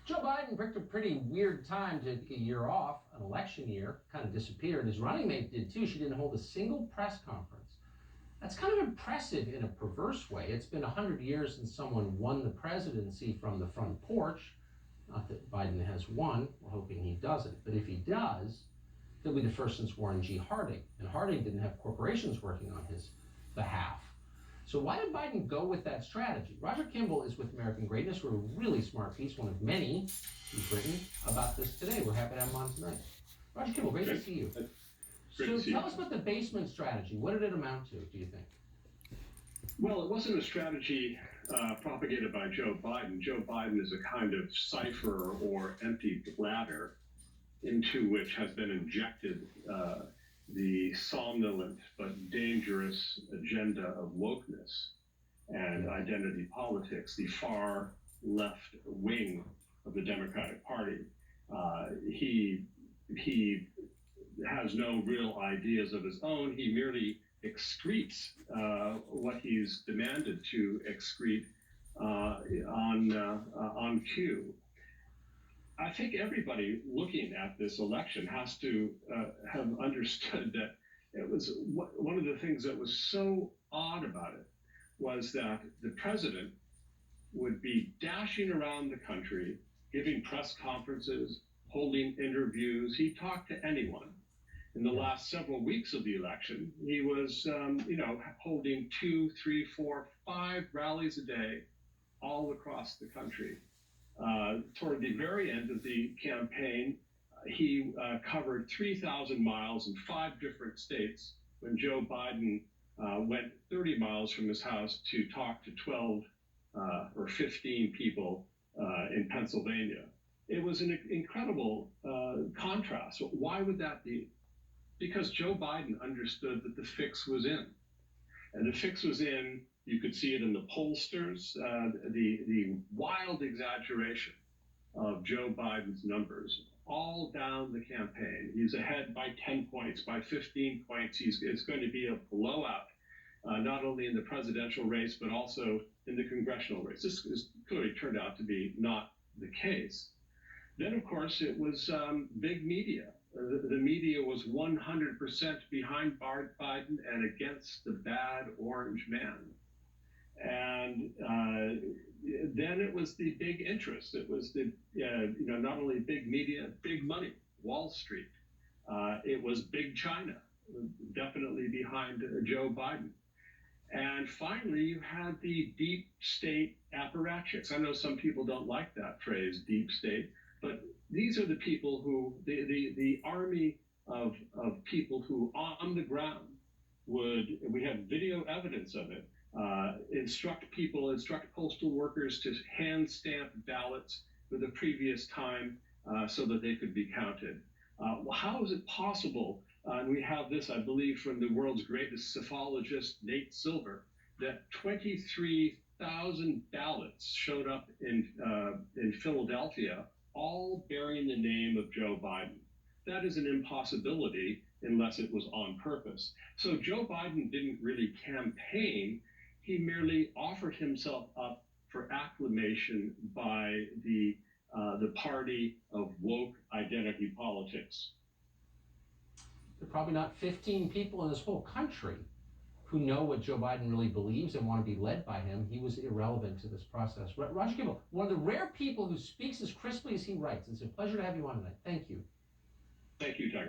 Joe Biden picked a pretty weird time to take a year off, an election year, kind of disappeared. His running mate did too. She didn't hold a single press conference. That's kind of impressive in a perverse way. It's been 100 years since someone won the presidency from the front porch. Not that Biden has won, we're hoping he doesn't. But if he does, he'll be the first since Warren G. Harding. And Harding didn't have corporations working on his behalf. So why did Biden go with that strategy? Roger Kimball is with American Greatness, wrote a really smart piece, one of many he's written about this today. We're happy to have him on tonight. Roger Kimball, great to see you. So tell us about the basement strategy. What did it amount to, do you think? Well, it wasn't a strategy propagated by Joe Biden. Joe Biden is a kind of cipher or empty bladder into which has been injected the somnolent but dangerous agenda of wokeness and identity politics, the far left wing of the Democratic Party. He has no real ideas of his own. He merely excretes what he's demanded to excrete on cue. I think everybody looking at this election has to have understood that it was one of the things that was so odd about it was that the president would be dashing around the country, giving press conferences, holding interviews. He talked to anyone. In the last several weeks of the election, he was, holding 2, 3, 4, 5 rallies a day all across the country. Toward the very end of the campaign, he covered 3,000 miles in 5 different states when Joe Biden went 30 miles from his house to talk to 12 or 15 people in Pennsylvania. It was an incredible contrast. Why would that be? Because Joe Biden understood that the fix was in. And the fix was in, you could see it in the pollsters, the wild exaggeration of Joe Biden's numbers all down the campaign. He's ahead by 10 points, by 15 points. It's going to be a blowout, not only in the presidential race, but also in the congressional race. This has clearly turned out to be not the case. Then, of course, it was big media. The media was 100% behind Biden and against the bad orange man. And then it was the big interest. It was the, not only big media, big money, Wall Street. It was big China, definitely behind Joe Biden. And finally, you had the deep state apparatchiks. I know some people don't like that phrase, deep state, but these are the people who, the army of people who on the ground we have video evidence of it, instruct postal workers to hand stamp ballots for the previous time so that they could be counted. How is it possible, and we have this, I believe, from the world's greatest psephologist, Nate Silver, that 23,000 ballots showed up in Philadelphia, all bearing the name of Joe Biden? That is an impossibility unless it was on purpose. So Joe Biden didn't really campaign. He merely offered himself up for acclamation by the party of woke identity politics. There are probably not 15 people in this whole country who know what Joe Biden really believes and want to be led by him. He was irrelevant to this process. Roger Kimball, one of the rare people who speaks as crisply as he writes. It's a pleasure to have you on tonight. Thank you. Thank you, Tom.